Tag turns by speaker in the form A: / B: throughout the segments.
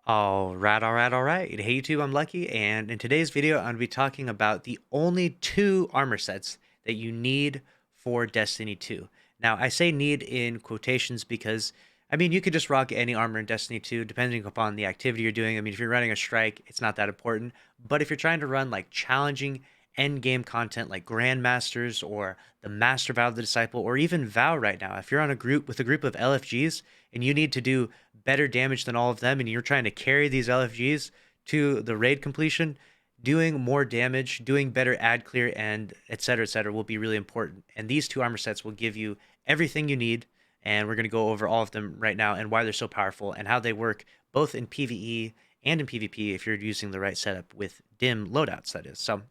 A: All right. Hey YouTube, I'm Lucky, and in today's video, I'm going to be talking about the only two armor sets that you need for Destiny 2. Now, I say need in quotations because, I mean, you could just rock any armor in Destiny 2, depending upon the activity you're doing. I mean, if you're running a strike, it's not that important. But if you're trying to run like challenging end game content like Grandmasters or the Master Vow of the Disciple, or even Vow right now, if you're on a group with a group of LFGs and you need to do better damage than all of them, and you're trying to carry these LFGs to the raid completion, doing more damage, doing better ad clear, and et cetera, will be really important. And these two armor sets will give you everything you need. And we're going to go over all of them right now and why they're so powerful and how they work both in PvE and in PvP if you're using the right setup with dim loadouts, that is. So,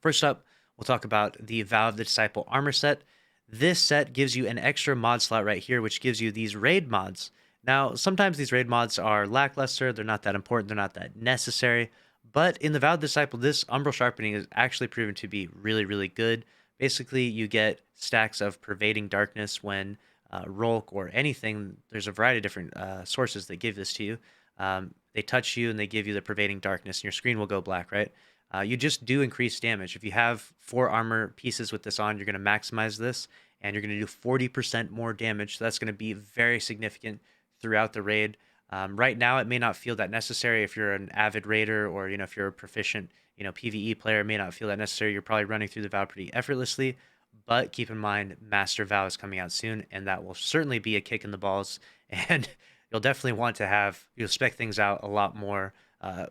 A: first up, we'll talk about the Vow of the Disciple armor set. This set gives you an extra mod slot right here, which gives you these raid mods. Now, sometimes these raid mods are lackluster, they're not that important, they're not that necessary, but in the Vow of the Disciple, this Umbral Sharpening is actually proven to be really, really good. Basically, you get stacks of Pervading Darkness when Rolk or anything, there's a variety of different sources that give this to you. They touch you and they give you the Pervading Darkness, and your screen will go black, right? You just do increase damage. If you have 4 armor pieces with this on, you're going to maximize this, and you're going to do 40% more damage. So that's going to be very significant throughout the raid. Right now, it may not feel that necessary if you're an avid raider, or if you're a proficient PVE player. It may not feel that necessary. You're probably running through the vow pretty effortlessly. But keep in mind, Master Vow is coming out soon, and that will certainly be a kick in the balls. And you'll definitely want to you'll spec things out a lot more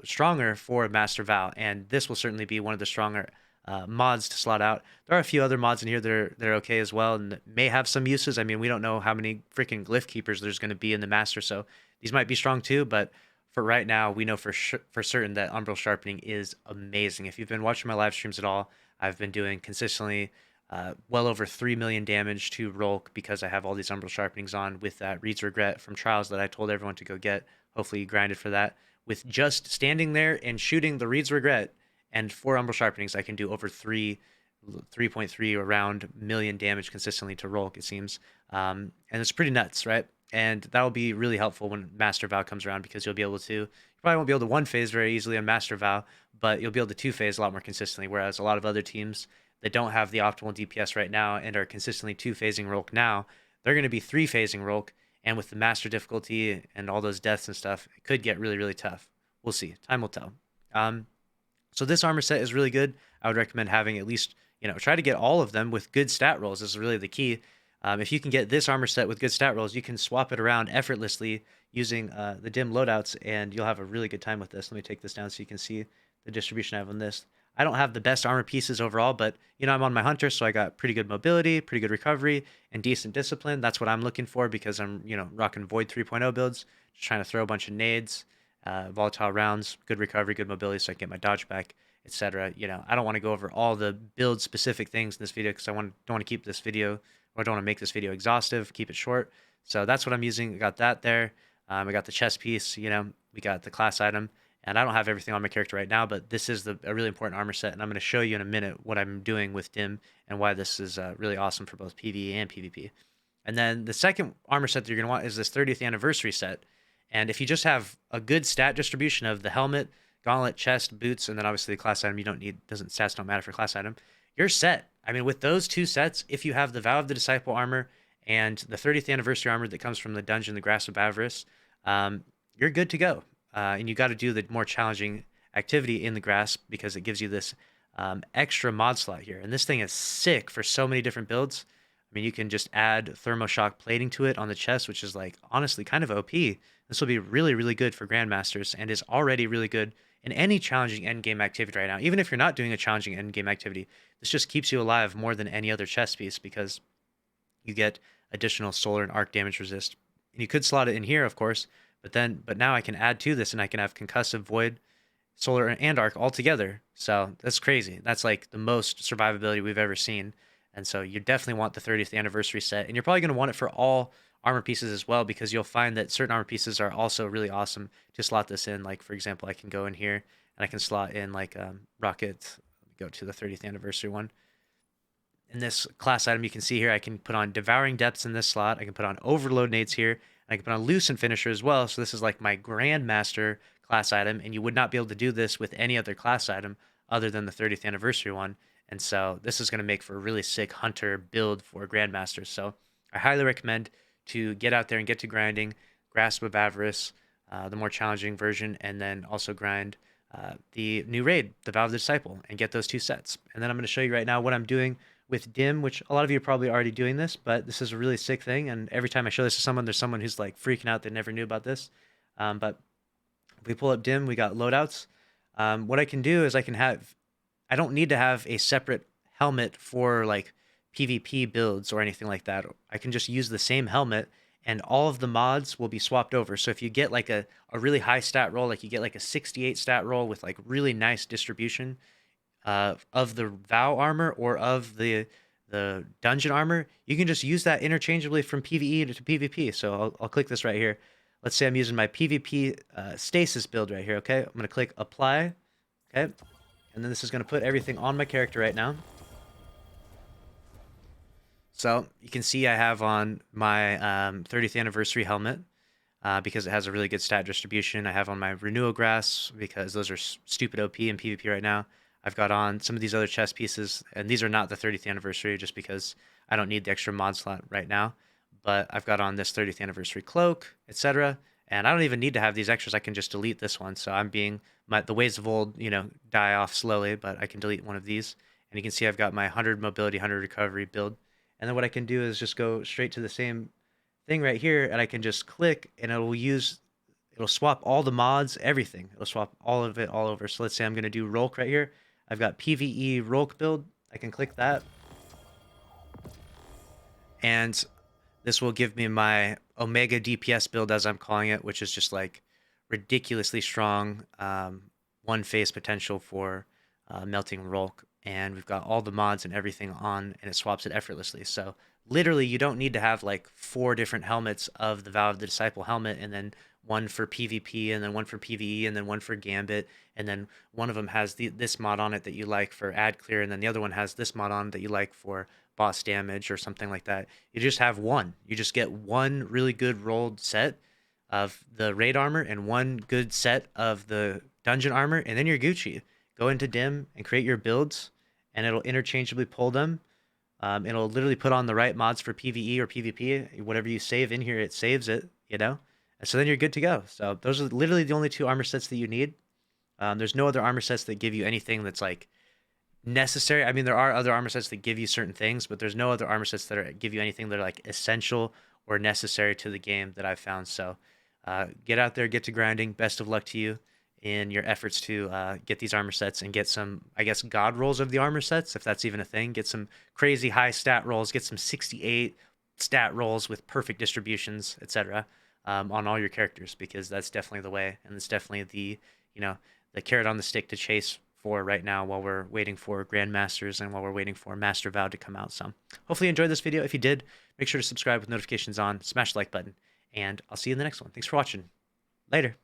A: stronger for Master Vow, and this will certainly be one of the stronger mods to slot out. There are a few other mods in here that are okay as well, and may have some uses. I mean, we don't know how many freaking glyph keepers there's going to be in the Master, so these might be strong too. But for right now, we know for certain that Umbral Sharpening is amazing. If you've been watching my live streams at all, I've been doing consistently well over 3 million damage to Rolk because I have all these Umbral Sharpenings on with that Reed's Regret from Trials that I told everyone to go get. Hopefully you grinded for that. With just standing there and shooting the Reed's Regret and 4 Umbral Sharpenings, I can do over 3.3 around million damage consistently to Rolk, it seems. And it's pretty nuts, right? And that'll be really helpful when Master Vow comes around because you'll be able to, you probably won't be able to one phase very easily on Master Vow, but you'll be able to two phase a lot more consistently. Whereas a lot of other teams that don't have the optimal DPS right now and are consistently two phasing Rolk now, they're going to be three phasing Rolk. And with the master difficulty and all those deaths and stuff, it could get really, really tough. We'll see. Time will tell. So this armor set is really good. I would recommend having at least, try to get all of them with good stat rolls. This is really the key. If you can get this armor set with good stat rolls, you can swap it around effortlessly using the dim loadouts, and you'll have a really good time with this. Let me take this down so you can see the distribution I have on this. I don't have the best armor pieces overall, but I'm on my hunter, so I got pretty good mobility, pretty good recovery, and decent discipline. That's what I'm looking for because I'm rocking Void 3.0 builds, just trying to throw a bunch of nades, volatile rounds, good recovery, good mobility, so I can get my dodge back, etc. I don't want to go over all the build specific things in this video because don't want to keep this video, or I don't want to make this video exhaustive. Keep it short. So that's what I'm using. I got that there. I got the chest piece. We got the class item. And I don't have everything on my character right now, but this is a really important armor set, and I'm going to show you in a minute what I'm doing with Dim and why this is really awesome for both PvE and PvP. And then the second armor set that you're going to want is this 30th anniversary set. And if you just have a good stat distribution of the helmet, gauntlet, chest, boots, and then obviously the class item you don't need, stats don't matter for class item, you're set. I mean, with those two sets, if you have the Vow of the Disciple armor and the 30th anniversary armor that comes from the dungeon, the Grasp of Avarice, you're good to go. And you got to do the more challenging activity in the Grasp because it gives you this extra mod slot here. And this thing is sick for so many different builds. I mean, you can just add thermoshock plating to it on the chest, which is like honestly kind of OP. This will be really, really good for Grandmasters and is already really good in any challenging endgame activity right now. Even if you're not doing a challenging endgame activity, this just keeps you alive more than any other chest piece because you get additional solar and arc damage resist. And you could slot it in here, of course, but now I can add to this and I can have concussive, void, solar, and arc all together. So that's crazy. That's like the most survivability we've ever seen. And so you definitely want the 30th anniversary set, and you're probably going to want it for all armor pieces as well because you'll find that certain armor pieces are also really awesome to slot this in. Like for example, I can go in here and I can slot in like rocket. Go to the 30th anniversary one. In this class item, you can see here I can put on Devouring Depths in this slot. I can put on Overload Nades here. I can put on Lucent Finisher as well. So this is like my Grandmaster class item, and you would not be able to do this with any other class item other than the 30th anniversary one. And so this is going to make for a really sick hunter build for Grandmasters. So I highly recommend to get out there and get to grinding Grasp of Avarice, the more challenging version, and then also grind the new raid, the Vow of the Disciple, and get those 2 sets. And then I'm going to show you right now what I'm doing with Dim, which a lot of you are probably already doing this, but this is a really sick thing. And every time I show this to someone, there's someone who's like freaking out that never knew about this. But if we pull up Dim, we got loadouts. What I can do is I don't need to have a separate helmet for like PvP builds or anything like that. I can just use the same helmet and all of the mods will be swapped over. So if you get like a really high stat roll, like you get like a 68 stat roll with like really nice distribution of the Vow armor or of the dungeon armor, you can just use that interchangeably from PvE to PvP. So I'll click this right here. Let's say I'm using my PvP stasis build right here, okay? I'm going to click apply, okay? And then this is going to put everything on my character right now. So you can see I have on my 30th anniversary helmet because it has a really good stat distribution. I have on my renewal grass because those are stupid OP in PvP right now. I've got on some of these other chest pieces, and these are not the 30th anniversary just because I don't need the extra mod slot right now. But I've got on this 30th anniversary cloak, etc. And I don't even need to have these extras. I can just delete this one. So I'm being the ways of old, die off slowly, but I can delete one of these. And you can see I've got my 100 mobility, 100 recovery build. And then what I can do is just go straight to the same thing right here, and I can just click, and it'll swap all the mods, everything. It'll swap all of it all over. So let's say I'm going to do Rolk right here. I've got PvE Rolk build. I can click that. And this will give me my Omega DPS build, as I'm calling it, which is just like ridiculously strong one phase potential for melting Rolk. And we've got all the mods and everything on, and it swaps it effortlessly. So literally, you don't need to have like 4 different helmets of the Vow of the Disciple helmet, and then one for PvP, and then one for PvE, and then one for Gambit, and then one of them has this mod on it that you like for ad clear, and then the other one has this mod on that you like for boss damage or something like that. You just have one. You just get one really good rolled set of the raid armor and one good set of the dungeon armor, and then you're Gucci. Go into Dim and create your builds, and it'll interchangeably pull them. It'll literally put on the right mods for PvE or PvP. Whatever you save in here, it saves it, And so then you're good to go. So those are literally the only 2 armor sets that you need. There's no other armor sets that give you anything that's like necessary. I mean, there are other armor sets that give you certain things, but there's no other armor sets that give you anything that are like essential or necessary to the game that I've found. So get out there, get to grinding. Best of luck to you in your efforts to get these armor sets and get some, I guess, god rolls of the armor sets, if that's even a thing. Get some crazy high stat rolls, get some 68 stat rolls with perfect distributions, etc. On all your characters, because that's definitely the way, and it's definitely the carrot on the stick to chase for right now while we're waiting for Grandmasters and while we're waiting for Master Vow to come out. So hopefully you enjoyed this video. If you did, make sure to subscribe with notifications on, smash the like button, and I'll see you in the next one. Thanks for watching. Later.